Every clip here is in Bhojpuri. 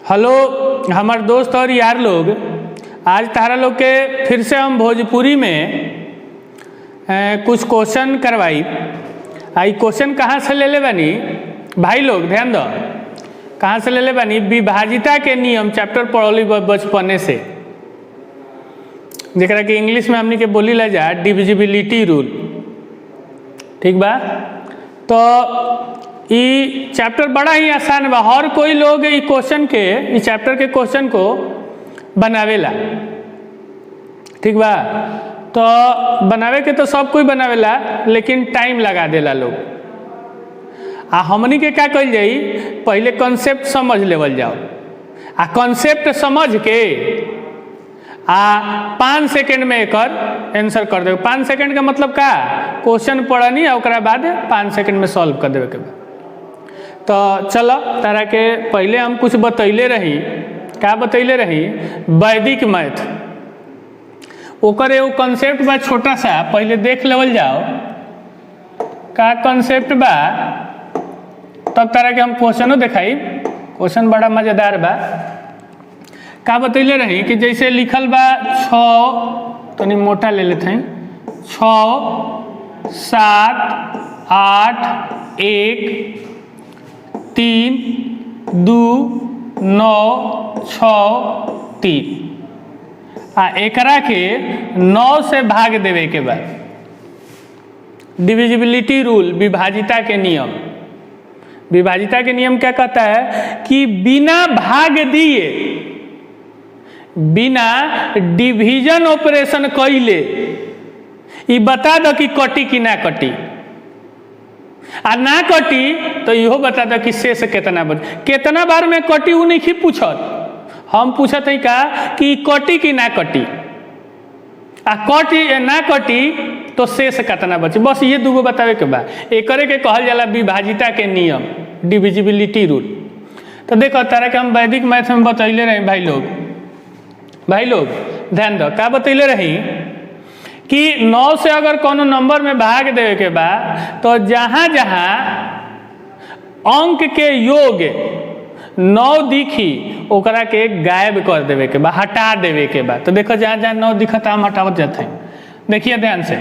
हेलो हमार दोस्त और यार लोग, आज तारा लोग के फिर से हम भोजपुरी में कुछ क्वेश्चन करवाई। आई क्वेश्चन कहाँ से ले ले बानी भाई लोग, ध्यान दो कहाँ से ले ले बानी। विभाजिता के नियम चैप्टर पढ़ली बचपने से, जरा कि इंग्लिश में हमने के बोली ला जा डिविजिबिलिटी रूल, ठीक बा। तो ये चैप्टर बड़ा ही आसान बा, हर कोई लोग ये क्वेश्चन के इस चैप्टर के क्वेश्चन को बनावेला, ठीक बा। तो बनावे के तो सब कोई बनावेला, लेकिन टाइम लगा देला लोग। आ हमनी के क्या कल जाई, पहले कॉन्सेप्ट समझ लेवल जाओ, आ कॉन्सेप्ट समझ के 5 सेकेंड में एक आंसर कर देवे। 5 सेकेंड का मतलब का, क्वेश्चन पढ़नी और ओकरा बाद 5 सेकेंड में सॉल्व कर देवे के बाद। तो चलो तारा के पहले हम कुछ बतैले रही, क्या बतैले रही, वैदिक मैथ ओकर एगो कॉन्सेप्ट बा छोटा सा, पहले देख लेवल जाओ का कॉन्सेप्ट बा, तब तारा के हम क्वेश्चनों दिखाई। क्वेश्चन बड़ा मज़ेदार बा। का बतैले रही कि जैसे लिखल बा 6, तो नहीं मोटा ले लेते हैं, 6 7 8 1 3 2 9 6 3 आ एकरा के 9 से भाग देवे के बाद। डिविजिबिलिटी रूल, विभाजिता के नियम। विभाजिता के नियम क्या कहता है कि बिना भाग दिए, बिना डिवीजन ऑपरेशन कैले ये बता दो कि कटी कि ना कटी, आ ना कटी तो इहो बता दो कि शेष कितना बच। कितना बार में कटी उ नहीं पूछत, हम पूछत है का कि कटी कि ना कटी, आ कटी ना कटी तो शेष कितना बचे, बस ये दूगो बतावे के बा। एकरे के कहल जाला विभाजिता के नियम, डिविजिबिलिटी रूल। तो देखो तारा के हम वैदिक मैथ में बतैले रही भाई लोग ध्यान दो, का बतैले रही कि 9 से अगर कोनो नंबर में भाग देवे के बा, तो जहाँ जहाँ अंक के योग 9 दिखी ओकरा के गायब कर देवे के बा, हटा देवे के बा। तो देखो जहाँ जहाँ 9 दिखता हम हटावत जाते हैं। देखिए ध्यान से,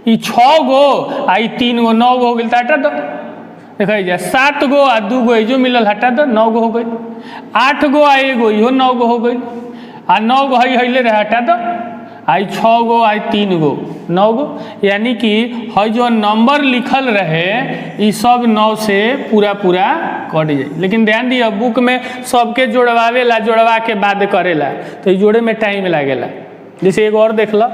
ये 6 गो आ 3 गो, 9 गो हो गई तो हटा दो। देखो 7 गो आ 2 गो जो मिलल हटा दो, 9 गो हो गई। 8 गो आ 1 गो इहो 9 गो हो गई, आ 9 गो हईले रहे हटा दो। आई 6 गो आई 3 गो 9 गो, यानी कि हई जो नंबर लिखल रहे ये सब 9 से पूरा कट जाए। लेकिन ध्यान दिया बुक में सबके जोड़वावेला, जोड़वा के बाद करेला, तो ये जोड़े में टाइम लागेला। जैसे एक और देख लो,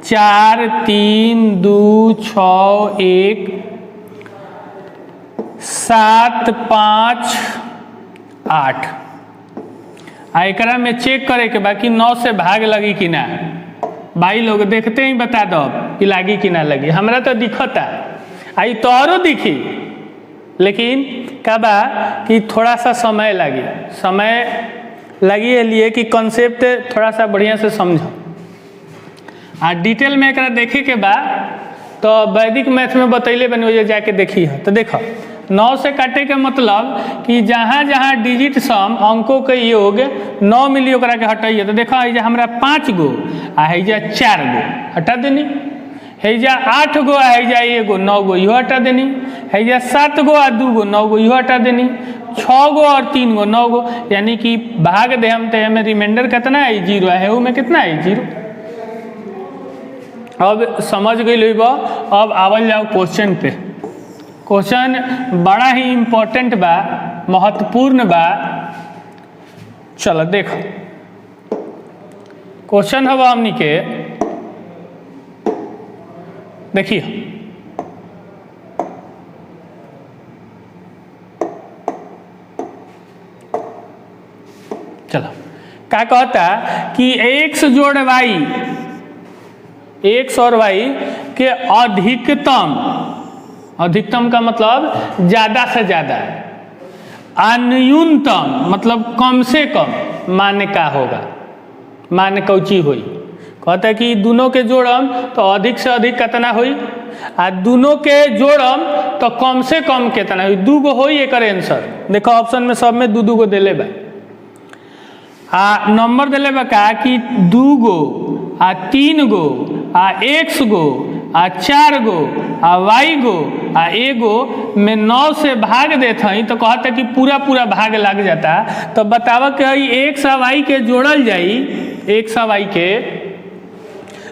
4 3 2 6 1 7 5 8 आ एकरा में चेक करे के बाकी 9 से भाग लगी कि ना। भाई लोग देखते ही बता दो कि लागी कि ना लगी। हमरा तो दिखता, आई तोहरो दिखी, लेकिन का बा कि थोड़ा सा समय लगी है लिए कि कॉन्सेप्ट थोड़ा सा बढ़िया से समझो। आ डिटेल में एकरा देखे के बा तो वैदिक मैथ में बतैले बनी, वजह जाके देखी है। तो देखो 9 से काटे के मतलब कि जहाँ जहाँ डिजिट सम अंकों के योग 9 मिली ओकरा के हटाइए। तो देखो है हमरा 5 गो आ है 4 गो हटा देनी, है 8 गो आ है 1 गो 9 गो इहो हटा देनी, है 7 गो आ 2 गो 9 गो इहो हटा देनी, 6 गो और 3 गो 9 गो, यानी कि भाग दे हम तो हमें रिमाइंडर कितना है 0 है, वो में कितना है 0। अब समझ गई लो। अब आवल जाओ क्वेश्चन पे। क्वेश्चन बड़ा ही इम्पोर्टेंट बा, महत्वपूर्ण बा। चलो देखो क्वेश्चन हवा हमनी के, देखिए चलो क्या कहता कि x जोड़ y, x और y के अधिकतम का मतलब ज्यादा से ज्यादा, न्यूनतम मतलब कम से कम मान का होगा, मान कौची हुई। कहता है कि दोनों के जोड़म तो अधिक से अधिक कितना हुई, आ दोनों के जोड़म तो कम से कम कितना हुई? 2 गो होई एकर आंसर। देखो ऑप्शन में सब में 2 गो देले बा। नंबर देले बा का कि 2 गो 3 गो x गो 4 गो y गो एगो में 9 से भाग देते हैं तो कहते कि पूरा पूरा भाग लग जाता। तो बतावा कि x और y के जोड़ल जाई, x और y के,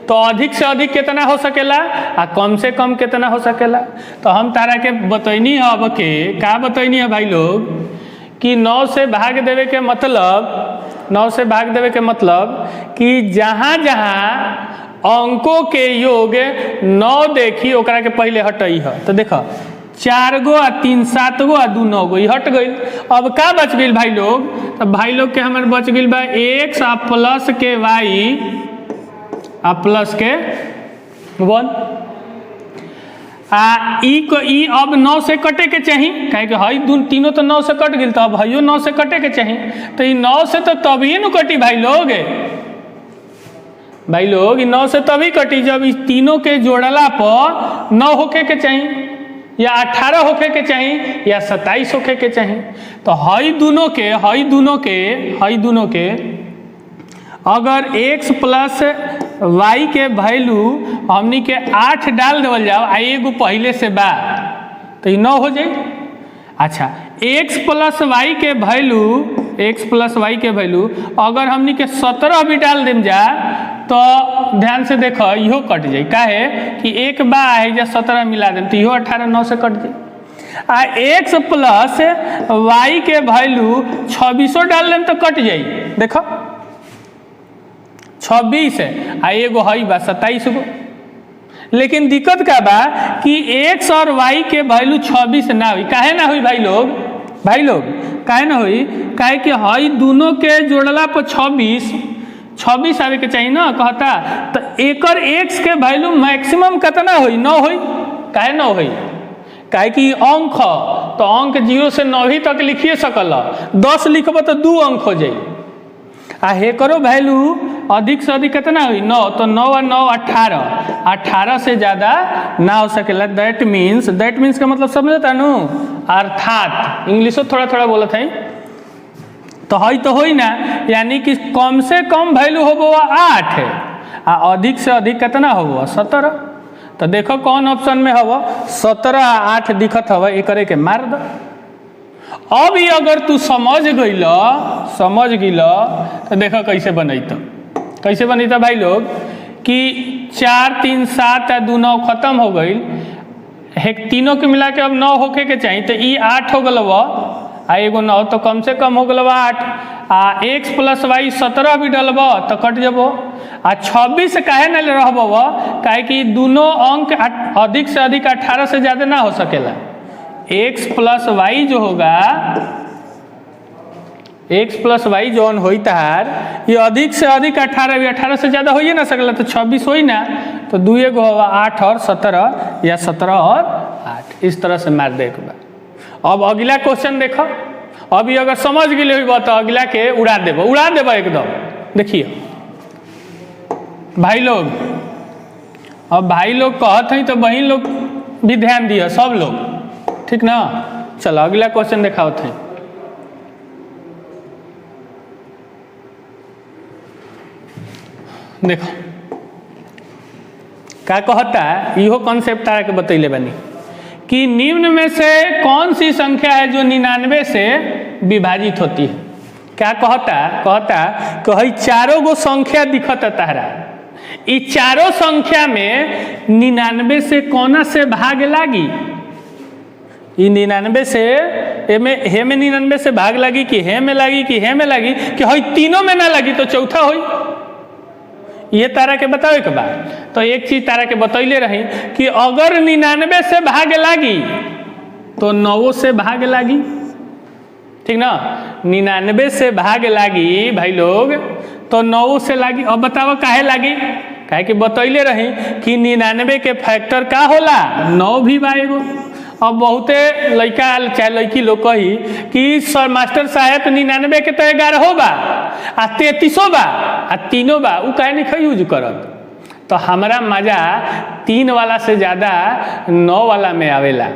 तो अधिक से अधिक कितना हो सकेला कम से कम कितना हो सकेला। तो हम तारा के बतैनी है अब के का बतैनी है भाई लोग कि 9 से भाग देवे के मतलब 9 से भाग देवे के मतलब कि जहाँ जहाँ अंकों के योग 9 देखी ओकरा के पहले हटई है। तो देखो 4 गो 3 7 गो 2 9 गो हट गई। अब का बच गई भाई लोग? तो भाई लोग के हमारे बच गई बा x प्लस के y प्लस के 1 ई अब 9 से कटे के चाहिए काहे कि हई तीनों तो 9 से कट गई, तो अब हइयो 9 से कटे के चाहिए। तो ई 9 से तो तभी न कटी भाई लोग ई 9 से तभी कटी जब इस तीनों के जोड़ला पर 9 होके के चाहिए या 18 होके के चाहिए या 27 होके के चाहिए। तो हई दोनों के अगर x प्लस y के वैल्यू हमनी के 8 डाल देवल जाओ एगो पहले से बा तो ये 9 हो जाए। अच्छा x प्लस वाई के वैल्यू अगर हमनी के 17 भी डाल देम जा तो ध्यान से देखो इहो कट जाए। काहे कि एक बा है या 17 मिला देम तो इहो 18 9 से कट जाए। x प्लस वाई के वैल्यू 26 डाल देम तो कट जाए। देखो 26 है एगो हई बा 27 गो। लेकिन दिक्कत का बा कि x और y के वैल्यू 26 ना हुई। काहे ना हुई भाई लोग काहे ना हुई? काहे कि हई दोनों के जोड़ला पर 26 आवे के चाहिए ना कहता। तो एकर x के वैल्यू मैक्सिमम कितना हुई? 9 हुई। काहे 9 हुई? काहे कि अंक तो अंक 0 से 9 ही तक लिखिए सकल, 10 लिखब तो 2 अंक हो जाए। हेकरो वैल्यू अधिक से अधिक कितना हुई? 9। तो 9 और 9 18 से ज़्यादा ना हो सकेला। दैट मीन्स का मतलब समझता नु अर्थात इंग्लिशो थोड़ा थोड़ा बोलत है। तो हई तो होई ना, यानी कि कम से कम वैल्यू होबो 8 है अधिक से अधिक कितना होबो 17। तो देखो कौन ऑप्शन में होबो 17 8 दिखत हवा एकरे के मार दो। अब ये अगर तू समझ गईल तो देखो कैसे बनैता भाई लोग कि 4 3 7 2 9 खत्म हो गई। तीनों के मिला के अब 9 होके के चाहिए। तो ये 8 हो गल एगो 9 तो कम से कम हो गल 8 x प्लस वाई 17 भी डलब तो कट जब 26 काहे ना रहब काहे कि दोनों अंक अधिक से अधिक 18 से ज़्यादा ना हो सकेला। x प्लस वाई जो होगा x प्लस वाई जौन होई तार ये अधिक से अधिक 18 से ज़्यादा हो ही ना सकला। तो 26 होई ना तो 2 गो होगा 8 और 17 या 17 और 8 इस तरह से मार दे बा। अब अगला क्वेश्चन देखो। अभी अगर समझ गए हो तो अगला के उड़ा देबो एकदम। देखिए भाई लोग, अब भाई लोग कहत हैं तो बहन लोग भी ध्यान दिए सब लोग, ठीक ना। चलो अगला क्वेश्चन दिखाओ थे। देखो क्या कहता है, इहो कॉन्सेप्ट तारा के बतैले बनी कि निम्न में से कौन सी संख्या है जो 99 से विभाजित होती है। क्या कहता कि चारों गो संख्या दिखत है तारा, ई चारों संख्या में 99 से कौना से भाग लागी? ई 99 से हे में 99 से भाग लगी कि हे में लगी कि हई तीनों में ना लगी तो चौथा होई। ये तारा के बतावे के बाद तो एक चीज तारा के बतैले रही कि अगर 99 से भाग लागी तो 9 से भाग लागी, ठीक ना। 99 से भाग लागी भाई लोग तो 9 से लागी। अब बताओ काहे लागी? काहे कि बतैले रही कि 99 के फैक्टर का होला 9 भी बा एगो। अब बहुते लड़का चाहे लड़की लोग कही कि सर मास्टर साहब 99 के तो 11 बा 33 बा 3 बा, उ काहे नहीं यूज करत। तो हमारा मजा 3 वाला से ज़्यादा 9 वाला में आवेला।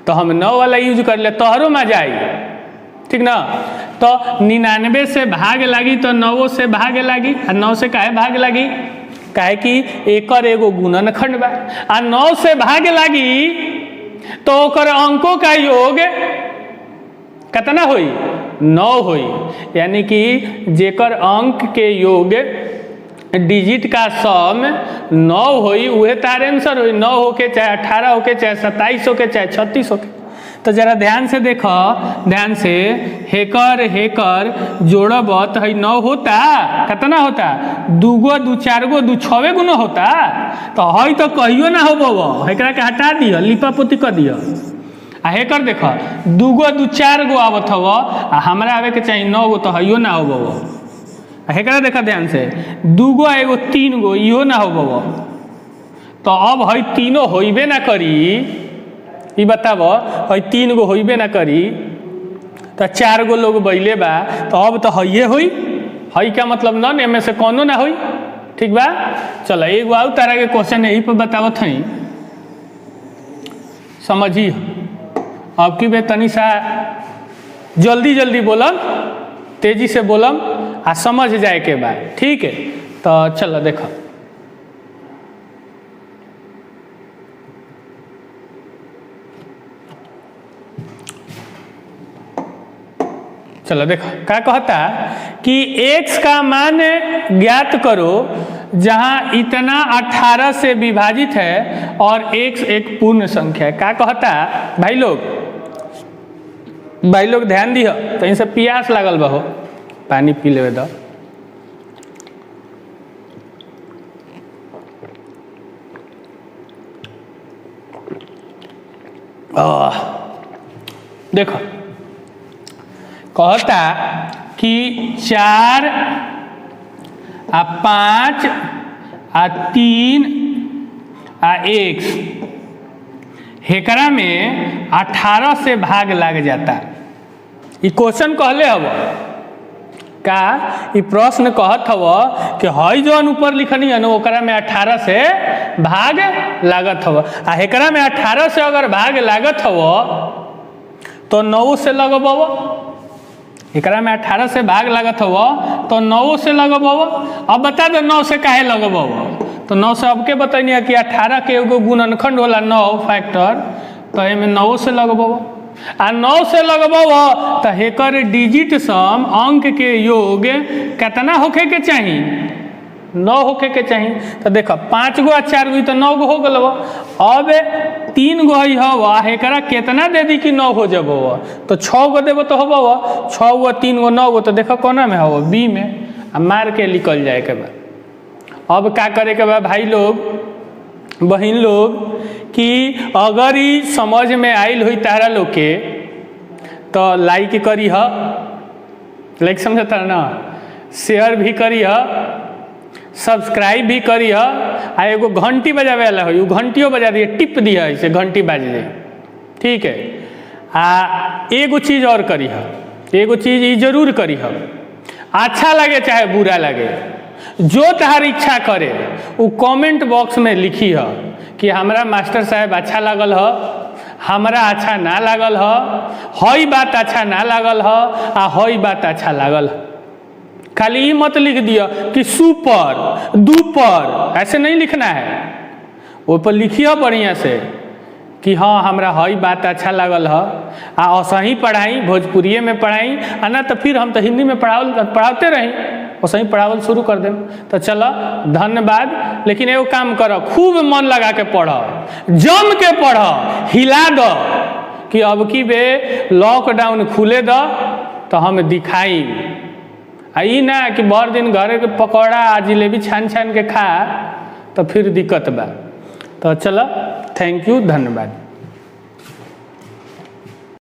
तो हम 9 वाला यूज कर ले, तोहरो मजा आई, ठीक ना। तो 99 से भाग लगी तो 9 से भाग लगी, आ 9 से काहे भाग लगी, काहे कि एकर एगो गुणनखंड बा। आ 9 से भाग लगी तो ओकर अंकों का योग कितना होई, 9 होई। यानी कि जेकर अंक के योग डिजिट का सम 9 होई, उहे तार आंसर होई। 9 होके चाहे 18 होके चाहे 27 होके चाहे 36 होके। तो जरा ध्यान से देखो, ध्यान से, हेकर हेकर जोड़ब तो है 9 होता, कितना होता, 2 गो 2 4 गो 2 6 गुना होता। तो है तो कहियो ना हो, हेकरा के हटा दियो, लिपा पोती कर दियो। आ हेकर देखो 2 गो 2 4 गो आवत हो, आ हमरा आवे के चाहिए 9 गो, तो हइयो ना हो। हेकरा देखा ध्यान से, 2 गो एगो 3 गो, इहो ना हो। तो अब है तीनों होइबे ना करी, ये बताब, है 3 गो होइबे ना करी, तो 4 गो लोग बैले बा, तो अब तो हइये होई। हई क्या मतलब न, एमे से कोनो ना होई, ठीक बा। चलो एगो आउ तारा के क्वेश्चन यही पर बतावत हई, समझी। अब की बे तनी सा जल्दी जल्दी बोलम, तेजी से बोलम, आ समझ जाए के बाद, ठीक है। तो चलो देखो, चलो देखो क्या कहता कि x का मान ज्ञात करो जहां इतना 18 से विभाजित है और x एक पूर्ण संख्या है। क्या कहता भाई लोग ध्यान दियो, तो इनसे प्यास लागल बहो, पानी पी लेवे दो। देखो कहता कि 4 आ 5 आ 3 आ 1 हेकरा में 18 से भाग लग जाता। ये क्वेश्चन कहले हव का, ये प्रश्न कहत हव कि हई जौन ऊपर लिखनी है ना, ओकरा में 18 से भाग लागत हव। आ हेकरा में 18 से अगर भाग लागत हव तो 9 से लगबव। एकरा में 18 से भाग लागत हो तो 9 से लगबव। अब बता दो 9 से काहे लगबव, तो 9 से अब के बताइए कि 18 के एगो गुणनखंड होला 9 फैक्टर, तो एमे 9 से लगबव। आ 9 से लगबव तो हेकर डिजिट सम अंक के योग कितना होखे के चाहिए, 9 होखे के चाहिए। तो देखो 5 गो 4 गो तो 9 गो हो गल। अब 3 गो ही हवा, हेकरा कितना दे दी कि 9 हो जब, तो 6 गो देव तो हब 6 गो 3 गो 9 गो, तो देखो कोना में हो, बी में, आ मार के निकल जाए के बाद। अब क्या करे के बाद भाई लोग बहन लोग, कि अगर ही समझ में आइल हुई तारा लोग के तो लाइक करी ह, लाइक समझता ना, शेयर भी करी ह, सब्सक्राइब भी करी ह, आ एगो घंटी बजावे वाला हो, घंटियों बजा दिए, टिप दिया ऐसे घंटी बाज जाए, ठीक है। आ एगो चीज़ और करी ह, एगो चीज़ ये जरूर करी ह, अच्छा लगे चाहे बुरा लगे, जो तहार इच्छा करे वो कमेंट बॉक्स में लिखी ह कि हमरा मास्टर साहब अच्छा लागल ह, हमरा अच्छा ना लागल ह, हई बात अच्छा ना लागल ह, आ हई बात अच्छा लागल ह। खाली ये मत लिख दिया कि सुपर दुपर, ऐसे नहीं लिखना है। वो पर लिखिए बढ़िया से कि हाँ हमरा हई बात अच्छा लागल ह, आ असही पढ़ाई, भोजपुरिये में पढ़ाई, आ ना तो फिर हम तो हिंदी में पढ़ाते रही, वैसे पढ़ावल शुरू कर दें। तो चलो धन्यवाद। लेकिन एगो काम करो, खूब मन लगा के पढ़ो, जम के पढ़ो, हिला दो कि अब की बे लॉकडाउन खुले दो तो हम दिखाई। आई ना कि भर दिन घरे के पकौड़ा आ जिलेबी छान छान के खा, तो फिर दिक्कत बा। तो चलो, थैंक यू, धन्यवाद।